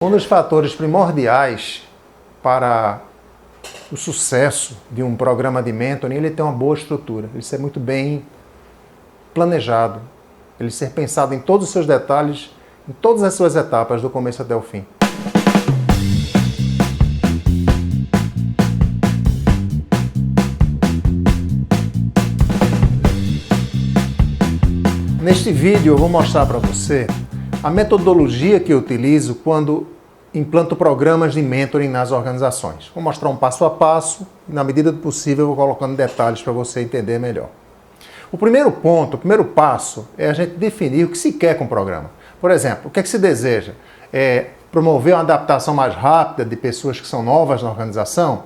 Um dos fatores primordiais para o sucesso de um programa de mentoring, ele tem uma boa estrutura, ele ser muito bem planejado, ele ser pensado em todos os seus detalhes, em todas as suas etapas, do começo até o fim. Neste vídeo eu vou mostrar para você a metodologia que eu utilizo quando implanto programas de mentoring nas organizações. Vou mostrar um passo a passo e, na medida do possível, eu vou colocando detalhes para você entender melhor. O primeiro ponto, o primeiro passo é a gente definir o que se quer com o programa. Por exemplo, o que é que se deseja? É promover uma adaptação mais rápida de pessoas que são novas na organização?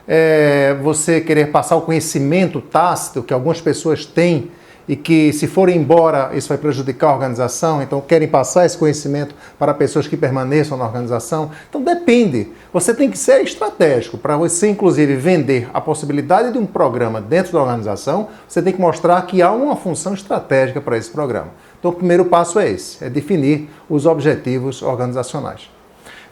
É você querer passar o conhecimento tácito que algumas pessoas têm e que, se forem embora, isso vai prejudicar a organização, então querem passar esse conhecimento para pessoas que permaneçam na organização. Então depende, você tem que ser estratégico. Para você, inclusive, vender a possibilidade de um programa dentro da organização, você tem que mostrar que há uma função estratégica para esse programa. Então o primeiro passo é esse, é definir os objetivos organizacionais.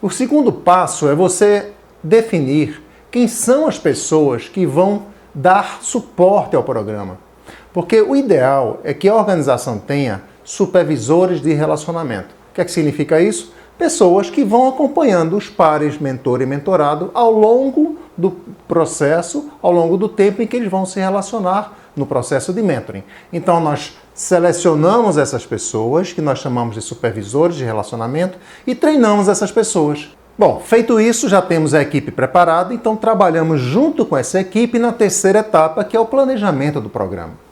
O segundo passo é você definir quem são as pessoas que vão dar suporte ao programa. Porque o ideal é que a organização tenha supervisores de relacionamento. O que é que significa isso? Pessoas que vão acompanhando os pares mentor e mentorado ao longo do processo, ao longo do tempo em que eles vão se relacionar no processo de mentoring. Então nós selecionamos essas pessoas, que nós chamamos de supervisores de relacionamento, e treinamos essas pessoas. Bom, feito isso, já temos a equipe preparada, então trabalhamos junto com essa equipe na terceira etapa, que é o planejamento do programa.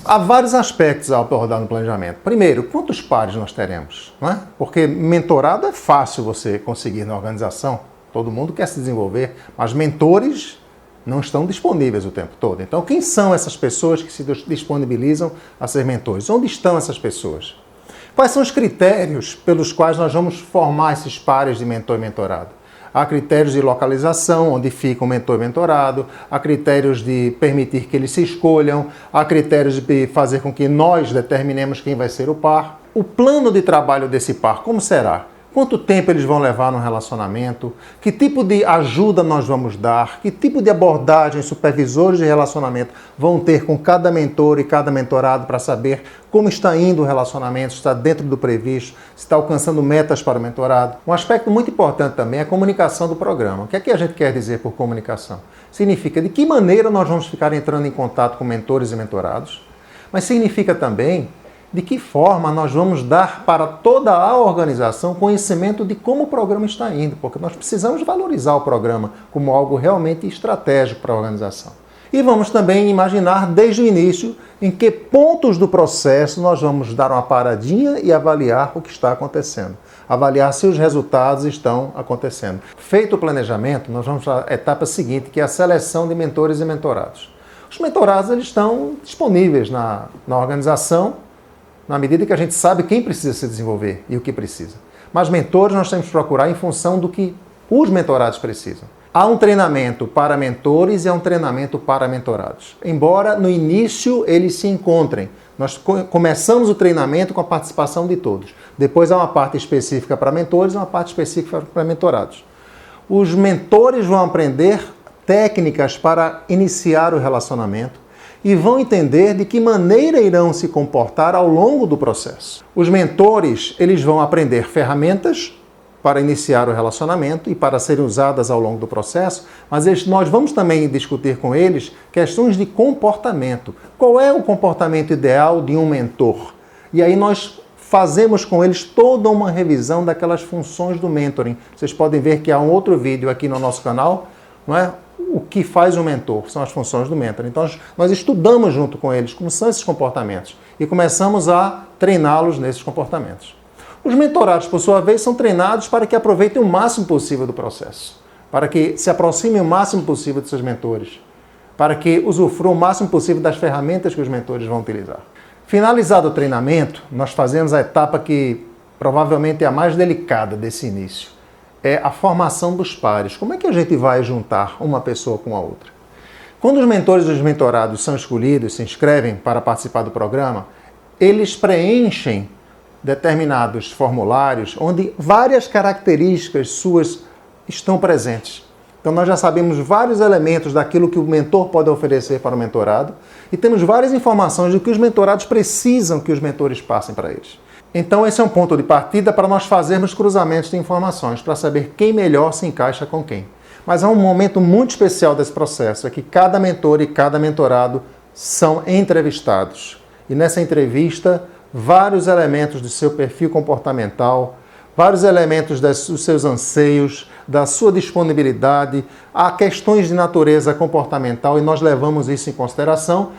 Há vários aspectos a abordar no planejamento. Primeiro, quantos pares nós teremos? Não é? Porque mentorado é fácil você conseguir na organização, todo mundo quer se desenvolver, mas mentores não estão disponíveis o tempo todo. Então, quem são essas pessoas que se disponibilizam a ser mentores? Onde estão essas pessoas? Quais são os critérios pelos quais nós vamos formar esses pares de mentor e mentorado? Há critérios de localização, onde fica o mentor e mentorado, há critérios de permitir que eles se escolham, há critérios de fazer com que nós determinemos quem vai ser o par. O plano de trabalho desse par, como será? Quanto tempo eles vão levar no relacionamento? Que tipo de ajuda nós vamos dar? Que tipo de abordagem supervisores de relacionamento vão ter com cada mentor e cada mentorado para saber como está indo o relacionamento, se está dentro do previsto, se está alcançando metas para o mentorado? Um aspecto muito importante também é a comunicação do programa. O que é que a gente quer dizer por comunicação? Significa de que maneira nós vamos ficar entrando em contato com mentores e mentorados, mas significa também de que forma nós vamos dar para toda a organização conhecimento de como o programa está indo, porque nós precisamos valorizar o programa como algo realmente estratégico para a organização. E vamos também imaginar desde o início em que pontos do processo nós vamos dar uma paradinha e avaliar o que está acontecendo. Avaliar se os resultados estão acontecendo. Feito o planejamento, nós vamos para a etapa seguinte, que é a seleção de mentores e mentorados. Os mentorados eles estão disponíveis na organização, na medida que a gente sabe quem precisa se desenvolver e o que precisa. Mas mentores nós temos que procurar em função do que os mentorados precisam. Há um treinamento para mentores e há um treinamento para mentorados. Embora no início eles se encontrem. Nós começamos o treinamento com a participação de todos. Depois há uma parte específica para mentores e uma parte específica para mentorados. Os mentores vão aprender técnicas para iniciar o relacionamento e vão entender de que maneira irão se comportar ao longo do processo. Os mentores, eles vão aprender ferramentas para iniciar o relacionamento e para serem usadas ao longo do processo, mas nós vamos também discutir com eles questões de comportamento. Qual é o comportamento ideal de um mentor? E aí nós fazemos com eles toda uma revisão daquelas funções do mentoring. Vocês podem ver que há um outro vídeo aqui no nosso canal, não é? O que faz o mentor, são as funções do mentor. Então nós estudamos junto com eles como são esses comportamentos e começamos a treiná-los nesses comportamentos. Os mentorados, por sua vez, são treinados para que aproveitem o máximo possível do processo, para que se aproximem o máximo possível de seus mentores, para que usufruam o máximo possível das ferramentas que os mentores vão utilizar. Finalizado o treinamento, nós fazemos a etapa que provavelmente é a mais delicada desse início. É a formação dos pares. Como é que a gente vai juntar uma pessoa com a outra? Quando os mentores e os mentorados são escolhidos, se inscrevem para participar do programa, eles preenchem determinados formulários onde várias características suas estão presentes. Então nós já sabemos vários elementos daquilo que o mentor pode oferecer para o mentorado e temos várias informações do que os mentorados precisam que os mentores passem para eles. Então esse é um ponto de partida para nós fazermos cruzamentos de informações, para saber quem melhor se encaixa com quem. Mas há um momento muito especial desse processo, é que cada mentor e cada mentorado são entrevistados. E nessa entrevista, vários elementos do seu perfil comportamental, vários elementos dos seus anseios, da sua disponibilidade, há questões de natureza comportamental e nós levamos isso em consideração.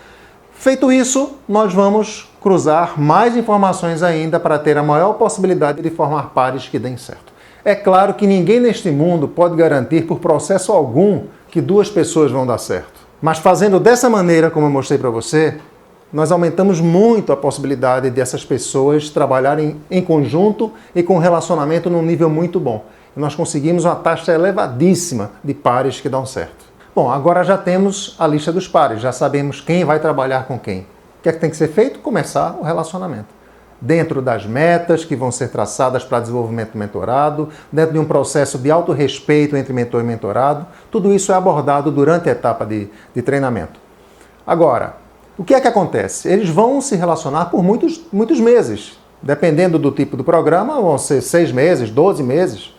Feito isso, nós vamos cruzar mais informações ainda para ter a maior possibilidade de formar pares que deem certo. É claro que ninguém neste mundo pode garantir por processo algum que duas pessoas vão dar certo. Mas fazendo dessa maneira, como eu mostrei para você, nós aumentamos muito a possibilidade dessas pessoas trabalharem em conjunto e com relacionamento num nível muito bom. E nós conseguimos uma taxa elevadíssima de pares que dão certo. Bom, agora já temos a lista dos pares, já sabemos quem vai trabalhar com quem. O que é que tem que ser feito? Começar o relacionamento. Dentro das metas que vão ser traçadas para desenvolvimento do mentorado, dentro de um processo de autorrespeito entre mentor e mentorado, tudo isso é abordado durante a etapa de treinamento. Agora, o que é que acontece? Eles vão se relacionar por muitos meses. Dependendo do tipo do programa, vão ser 6 meses, 12 meses.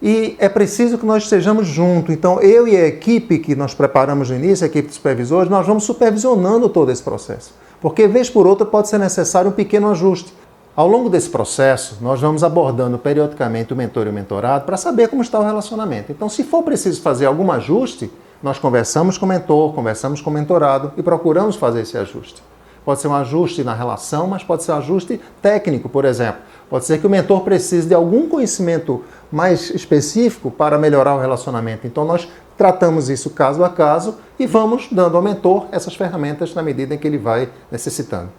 E é preciso que nós estejamos juntos. Então, eu e a equipe que nós preparamos no início, a equipe de supervisores, nós vamos supervisionando todo esse processo. Porque, vez por outra, pode ser necessário um pequeno ajuste. Ao longo desse processo, nós vamos abordando periodicamente o mentor e o mentorado para saber como está o relacionamento. Então, se for preciso fazer algum ajuste, nós conversamos com o mentor, conversamos com o mentorado e procuramos fazer esse ajuste. Pode ser um ajuste na relação, mas pode ser um ajuste técnico, por exemplo. Pode ser que o mentor precise de algum conhecimento mais específico para melhorar o relacionamento. Então nós tratamos isso caso a caso e vamos dando ao mentor essas ferramentas na medida em que ele vai necessitando.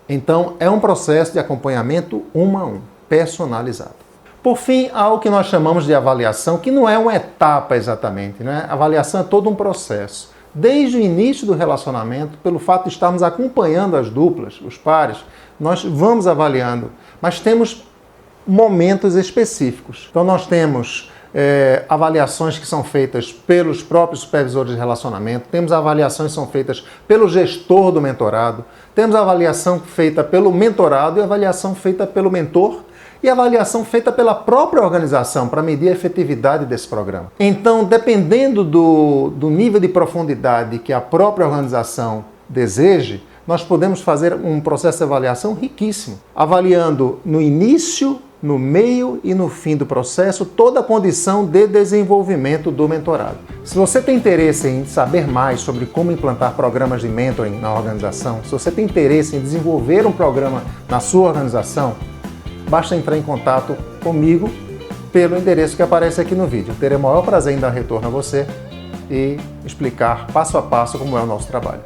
Então é um processo de acompanhamento 1 a 1, personalizado. Por fim, há o que nós chamamos de avaliação, que não é uma etapa exatamente, né? A avaliação é todo um processo. Desde o início do relacionamento, pelo fato de estarmos acompanhando as duplas, os pares, nós vamos avaliando, mas temos momentos específicos. Então nós temos avaliações que são feitas pelos próprios supervisores de relacionamento, temos avaliações que são feitas pelo gestor do mentorado, temos avaliação feita pelo mentorado e avaliação feita pelo mentor, e avaliação feita pela própria organização para medir a efetividade desse programa. Então, dependendo do nível de profundidade que a própria organização deseje, nós podemos fazer um processo de avaliação riquíssimo, avaliando no início, no meio e no fim do processo toda a condição de desenvolvimento do mentorado. Se você tem interesse em saber mais sobre como implantar programas de mentoring na organização, se você tem interesse em desenvolver um programa na sua organização, basta entrar em contato comigo pelo endereço que aparece aqui no vídeo. Terei o maior prazer em dar retorno a você e explicar passo a passo como é o nosso trabalho.